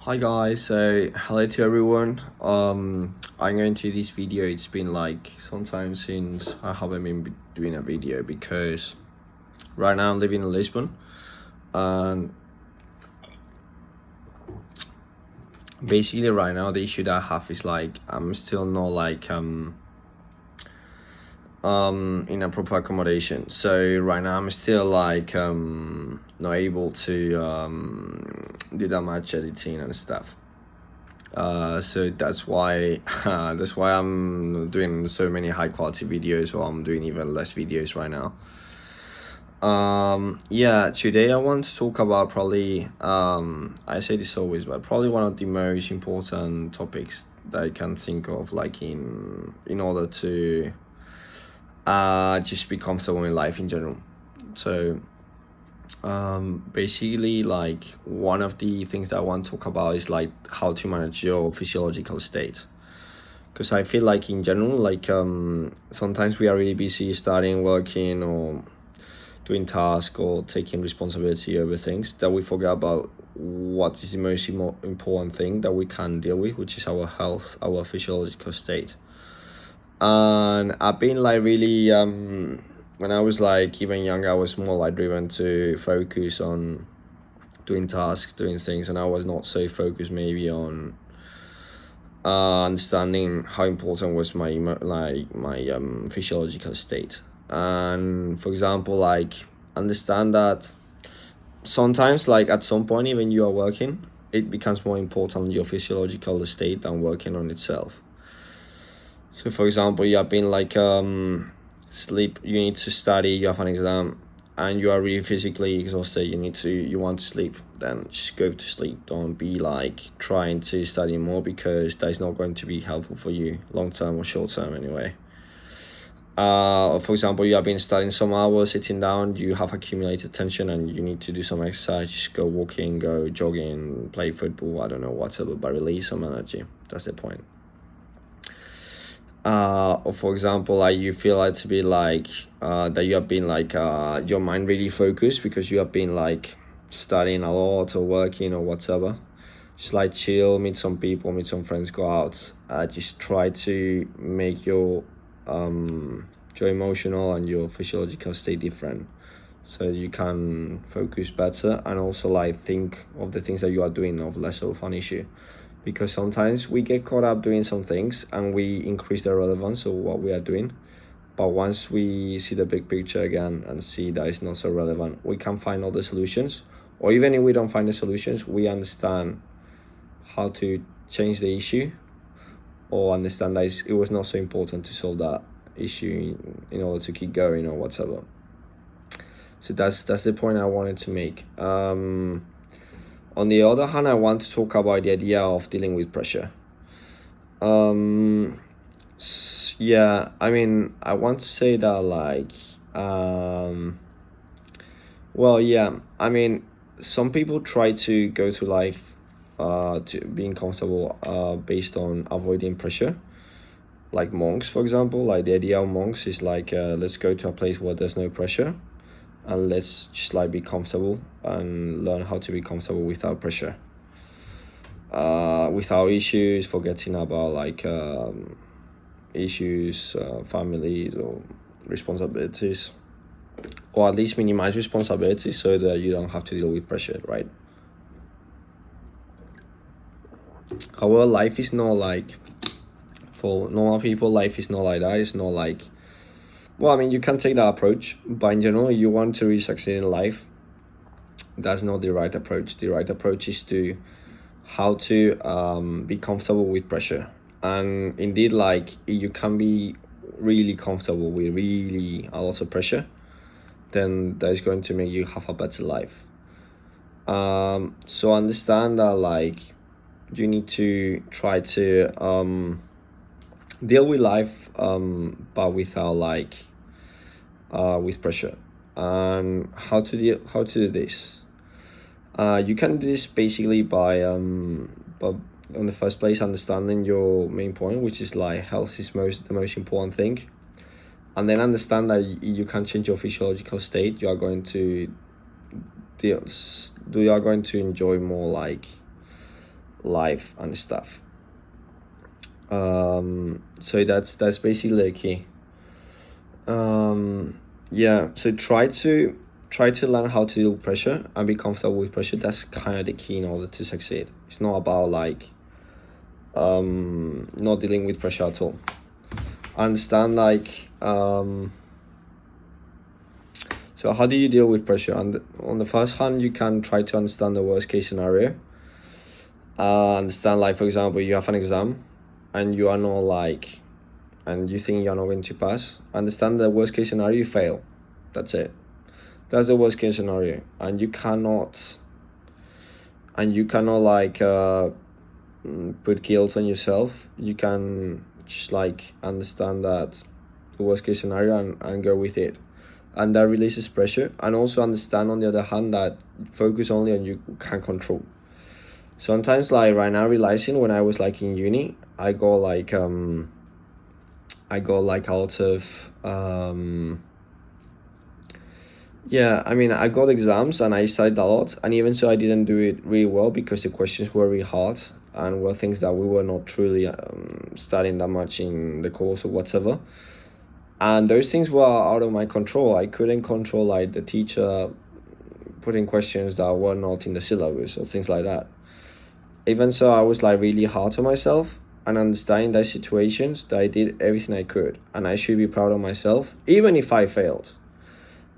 Hi guys, so hello to everyone. I'm going to this video. It's been like some time since I haven't been doing a video because right now I'm living in Lisbon, and basically right now the issue that I have is like I'm still not like in a proper accommodation. So right now I'm still like not able to do that much editing and stuff. So that's why I'm doing so many high quality videos, or I'm doing even less videos right now. Yeah, today I want to talk about probably I say this always, but probably one of the most important topics that I can think of, like in order to just be comfortable in life in general. So basically, like one of the things that I want to talk about is like how to manage your physiological state, because I feel like in general, like sometimes we are really busy studying, working, or doing tasks or taking responsibility over things that we forget about what is the most important thing that we can deal with, which is our health, our physiological state. And I've been like really when I was like even younger, I was more like driven to focus on doing tasks, doing things, and I was not so focused maybe on understanding how important was my physiological state. And for example, like understand that sometimes, like at some point, even you are working, it becomes more important your physiological state than working on itself. So for example, you have been like sleep, you need to study, you have an exam, and you are really physically exhausted, you want to sleep, then just go to sleep. Don't be like trying to study more, because that is not going to be helpful for you long term or short term anyway. For example, you have been studying some hours, sitting down, you have accumulated tension and you need to do some exercise. Just go walking, go jogging, play football, I don't know, whatever, but release some energy. That's the point. Or for example, like you feel like to be like that you have been like your mind really focused because you have been like studying a lot or working or whatever. Just like chill, meet some people, meet some friends, go out. Just try to make your emotional and your physiological state different, so you can focus better and also like think of the things that you are doing of less of an issue. Because sometimes we get caught up doing some things and we increase the relevance of what we are doing, but once we see the big picture again and see that it's not so relevant, we can find all the solutions. Or even if we don't find the solutions, we understand how to change the issue, or understand that it was not so important to solve that issue in order to keep going or whatever. So that's the point I wanted to make. On the other hand, I want to talk about the idea of dealing with pressure. Yeah, I mean, I want to say that like, well, yeah, I mean, some people try to go through life, to being comfortable, based on avoiding pressure. Like monks, for example, like the idea of monks is like, let's go to a place where there's no pressure, and let's just like be comfortable and learn how to be comfortable without pressure, without issues, forgetting about like issues, families or responsibilities, or at least minimize responsibilities so that you don't have to deal with pressure, right? However, life is not like, for normal people, life is not like that. It's not like, well, I mean, you can take that approach, but in general, you want to really succeed in life, that's not the right approach. The right approach is to how to be comfortable with pressure. And indeed, like you can be really comfortable with really a lot of pressure, then that is going to make you have a better life. So understand that like you need to try to deal with life, but without like with pressure. And how to do this? You can do this basically by but in the first place, understanding your main point, which is like health is the most important thing, and then understand that you can change your physiological state. You are going to enjoy more life and stuff. So that's basically the key. Yeah, so try to learn how to deal with pressure and be comfortable with pressure. That's kind of the key in order to succeed. It's not about like not dealing with pressure at all. Understand like so how do you deal with pressure? And on the first hand, you can try to understand the worst case scenario. Understand, like, for example, you have an exam and you are not like, and you think you're not going to pass. Understand the worst case scenario, you fail. That's it. That's the worst case scenario. And you cannot like put guilt on yourself. You can just like understand that the worst case scenario and go with it. And that releases pressure. And also understand, on the other hand, that focus only on you can control. Sometimes, like right now, realizing when I was like in uni, I got like out of yeah, I mean, I got exams and I studied a lot, and even so I didn't do it really well because the questions were really hard and were things that we were not truly studying that much in the course or whatever. And those things were out of my control. I couldn't control like the teacher putting questions that were not in the syllabus or things like that. Even so, I was like really hard on myself and understanding those situations that I did everything I could and I should be proud of myself, even if I failed.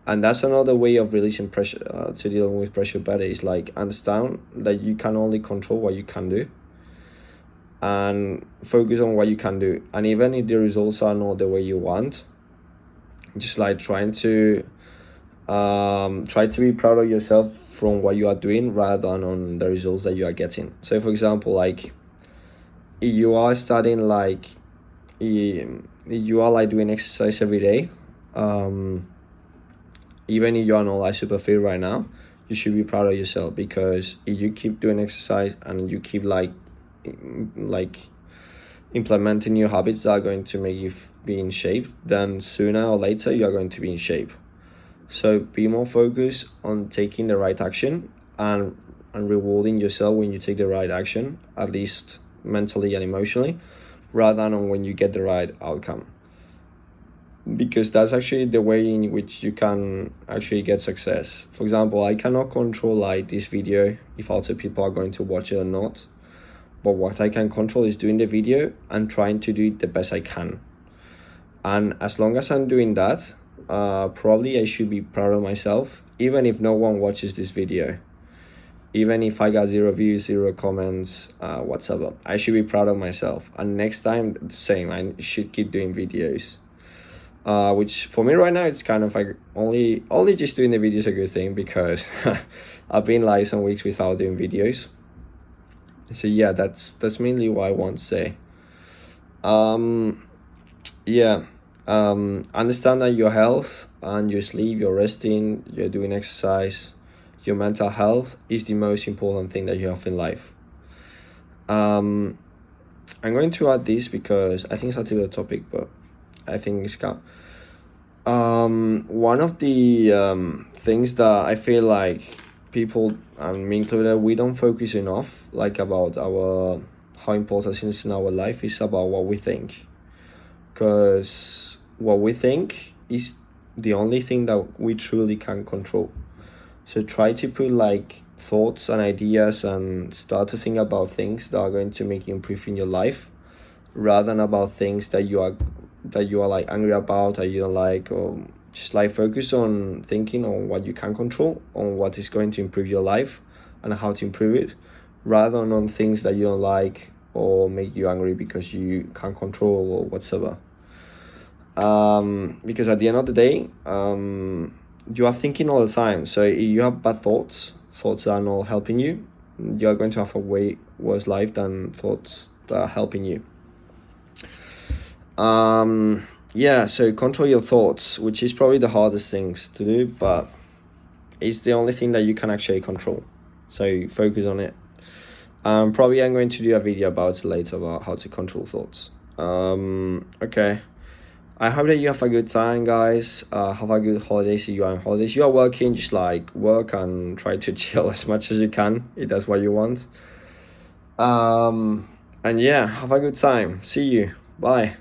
And that's another way of releasing pressure, to deal with pressure better, is like understand that you can only control what you can do and focus on what you can do. And even if the results are not the way you want, just like try to be proud of yourself from what you are doing rather than on the results that you are getting. So for example, like if you are studying, like if you are like doing exercise every day, even if you are not like super fit right now, you should be proud of yourself, because if you keep doing exercise and you keep like implementing new habits that are going to make you be in shape, then sooner or later you are going to be in shape. So be more focused on taking the right action and rewarding yourself when you take the right action, at least mentally and emotionally, rather than on when you get the right outcome. Because that's actually the way in which you can actually get success. For example, I cannot control like this video if other people are going to watch it or not. But what I can control is doing the video and trying to do it the best I can. And as long as I'm doing that, probably I should be proud of myself, even if no one watches this video. Even if I got 0 views, 0 comments, whatever, I should be proud of myself. And next time, the same, I should keep doing videos. Which for me right now, it's kind of like only just doing the videos a good thing, because I've been like some weeks without doing videos. So yeah, that's mainly what I want to say. Understand that your health and your sleep, you're resting, you're doing exercise, your mental health is the most important thing that you have in life. I'm going to add this because I think it's a typical topic, but I think it's one of the things that I feel like people, and me included, we don't focus enough like about how important things in our life is about what we think, because what we think is the only thing that we truly can control. So try to put like thoughts and ideas and start to think about things that are going to make you improve in your life, rather than about things that you are like angry about, that you don't like, or just like focus on thinking on what you can control, on what is going to improve your life and how to improve it, rather than on things that you don't like or make you angry because you can't control or whatsoever. Because at the end of the day, you are thinking all the time. So if you have bad thoughts that are not helping you, you are going to have a way worse life than thoughts that are helping you. So control your thoughts, which is probably the hardest things to do, but it's the only thing that you can actually control. So focus on it. Probably I'm going to do a video about it later, about how to control thoughts. Okay. I hope that you have a good time, guys. Have a good holidays if you are on holidays. You are working, just like work and try to chill as much as you can, if that's what you want. And yeah, have a good time. See you. Bye.